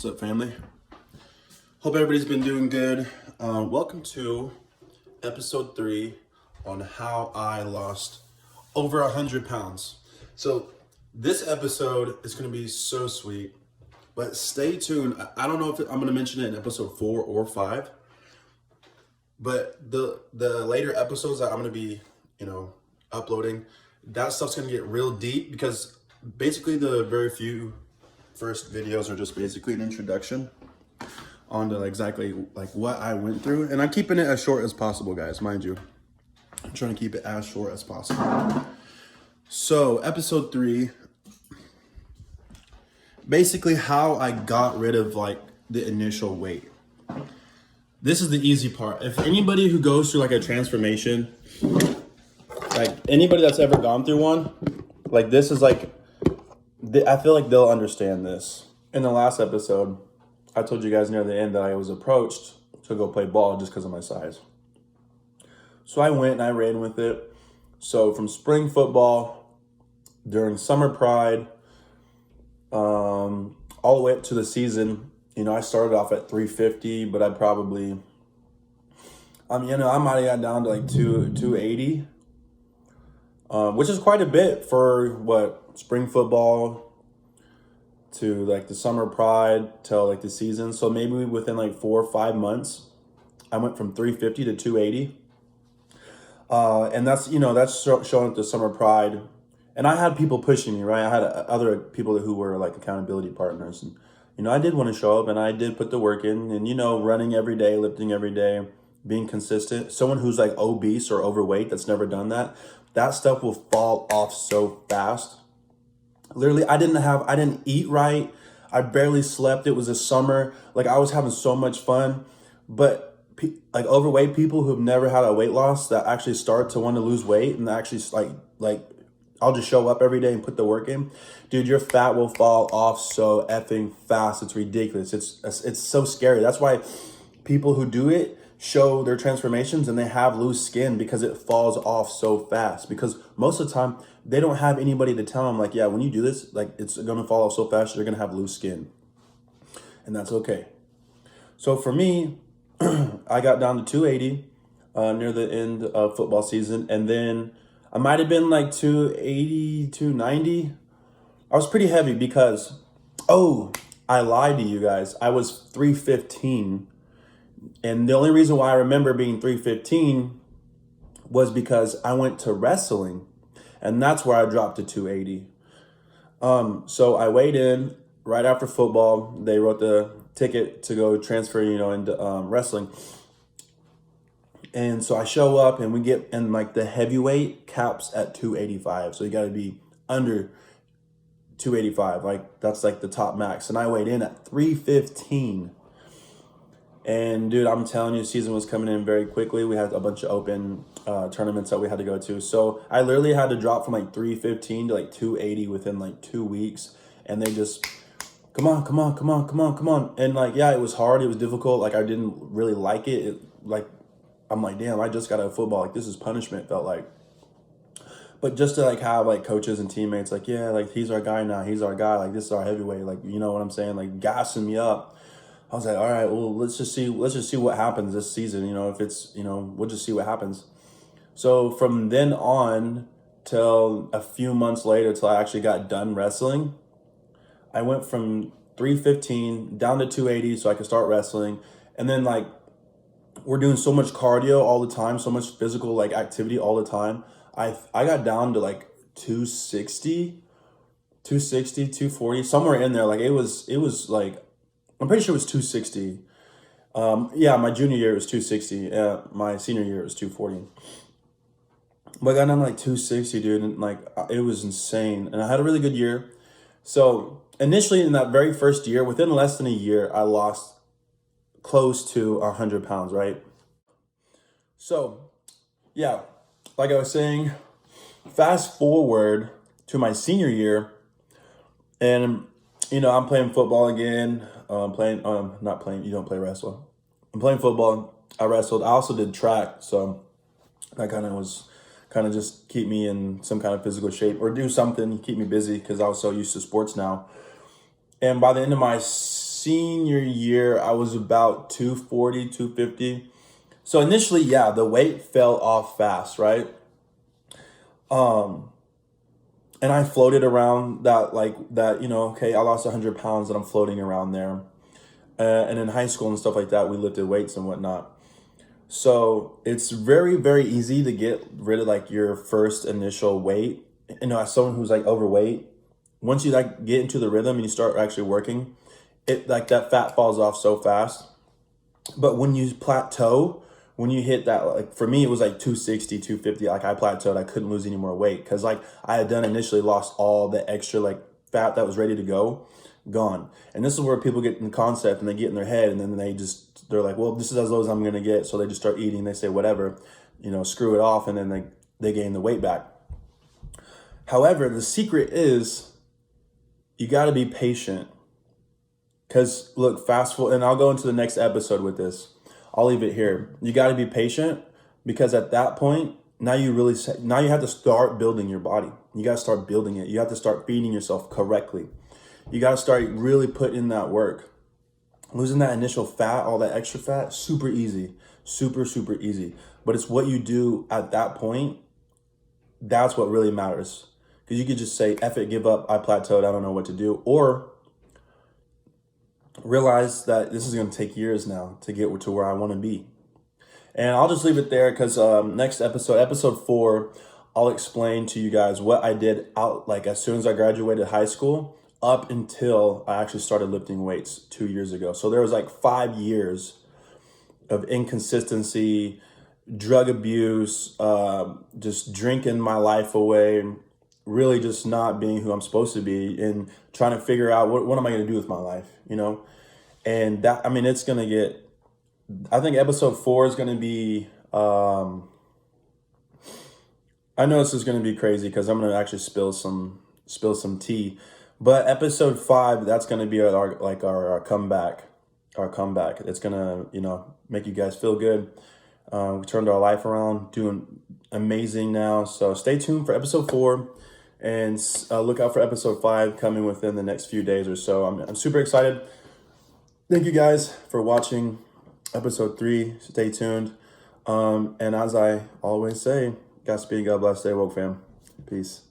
What's up, family? Hope everybody's been doing good. Welcome to episode 3 on how I lost over 100 pounds. So this episode is going to be so sweet, but stay tuned. I don't know if I'm going to mention it in episode 4 or 5, but the later episodes that I'm going to be, uploading, that stuff's going to get real deep because basically the very few first videos are just basically an introduction onto exactly what I went through. And I'm keeping it as short as possible, guys, mind you. I'm trying to keep it as short as possible. So episode 3, basically how I got rid of the initial weight. This is the easy part. If anybody who goes through a transformation, anybody that's ever gone through one, this is I feel like they'll understand this. In the last episode, I told you guys near the end that I was approached to go play ball just because of my size. So I went and I ran with it. So from spring football, during summer pride, all the way up to the season, I started off at 350, but I might have got down to 280, which is quite a bit for spring football to the summer pride till the season. So maybe within 4 or 5 months, I went from 350 to 280. And that's showing at the summer pride. And I had people pushing me, right? I had other people who were accountability partners. And, I did want to show up and I did put the work in and, running every day, lifting every day, being consistent. Someone who's obese or overweight that's never done that stuff will fall off so fast. Literally, I didn't eat right. I barely slept. It was a summer. I was having so much fun, but overweight people who've never had a weight loss that actually start to want to lose weight and actually I'll just show up every day and put the work in. Dude, your fat will fall off so effing fast. It's ridiculous. It's so scary. That's why people who do it show their transformations and they have loose skin because it falls off so fast. Because most of the time, they don't have anybody to tell them yeah, when you do this, it's going to fall off so fast, you're going to have loose skin. And that's okay. So for me, I got down to 280 near the end of football season. And then I might have been 280, 290. I was pretty heavy because, I lied to you guys. I was 315. And the only reason why I remember being 315 was because I went to wrestling. And that's where I dropped to 280. So I weighed in right after football. They wrote the ticket to go transfer, into wrestling. And so I show up and we get, and the heavyweight caps at 285. So you got to be under 285. That's the top max. And I weighed in at 315. And dude, I'm telling you, the season was coming in very quickly. We had a bunch of open tournaments that we had to go to. So I literally had to drop from 315 to 280 within 2 weeks. And they just, come on. And it was hard. It was difficult. I didn't really like it. I'm damn, I just got out of football. This is punishment, felt like. But just to have coaches and teammates he's our guy now. He's our guy. This is our heavyweight. You know what I'm saying? Gassing me up. I was all right, well, let's just see what happens this season. If it's, we'll just see what happens. So from then on till a few months later, till I actually got done wrestling, I went from 315 down to 280 so I could start wrestling. And then we're doing so much cardio all the time, so much physical activity all the time. I got down to 260, 240, somewhere in there. It was I'm pretty sure it was 260. Yeah, my junior year was 260. My senior year was 240. But I got down to 260, dude, and it was insane. And I had a really good year. So initially in that very first year, within less than a year, I lost close to 100 pounds, right? So yeah, like I was saying, fast forward to my senior year, and I'm playing football again. Not playing. You don't play wrestle. I'm playing football. I wrestled. I also did track, so that kind of just keep me in some kind of physical shape or do something keep me busy because I was so used to sports now. And by the end of my senior year, I was about 240, 250. So initially, yeah, the weight fell off fast, right? And I floated around that, like that, okay, I lost 100 pounds and I'm floating around there. And in high school and stuff like that, we lifted weights and whatnot. So it's very, very easy to get rid of like your first initial weight. As someone who's like overweight, once you like get into the rhythm and you start actually working, it like that fat falls off so fast. But when you plateau, when you hit that, like for me, it was like 260, 250. Like I plateaued, I couldn't lose any more weight because like I had done initially lost all the extra like fat that was ready to go, gone. And this is where people get in the concept and they get in their head and then they're like, well, this is as low as I'm going to get. So they just start eating. They say, whatever, screw it off. And then they gain the weight back. However, the secret is you got to be patient. Because look, fast forward, and I'll go into the next episode with this. I'll leave it here. You got to be patient because at that point, now you have to start building your body. You got to start building it. You have to start feeding yourself correctly. You got to start really putting in that work. Losing that initial fat, all that extra fat, super easy, super, super easy. But it's what you do at that point. That's what really matters. Because you could just say, F it, give up, I plateaued, I don't know what to do. Or realize that this is going to take years now to get to where I want to be. And I'll just leave it there because next episode 4, I'll explain to you guys what I did out like as soon as I graduated high school up until I actually started lifting weights 2 years ago. So there was like 5 years of inconsistency, drug abuse, just drinking my life away, really just not being who I'm supposed to be and trying to figure out what am I going to do with my life, And that, I mean, it's going to get, I think episode 4 is going to be, I know this is going to be crazy because I'm going to actually spill some tea, but episode 5, that's going to be our comeback, It's going to, make you guys feel good. We turned our life around, doing amazing now. So stay tuned for episode 4 and look out for episode 5 coming within the next few days or so. I'm super excited. Thank you guys for watching episode 3. Stay tuned. And as I always say, Godspeed, God bless, stay woke, fam. Peace.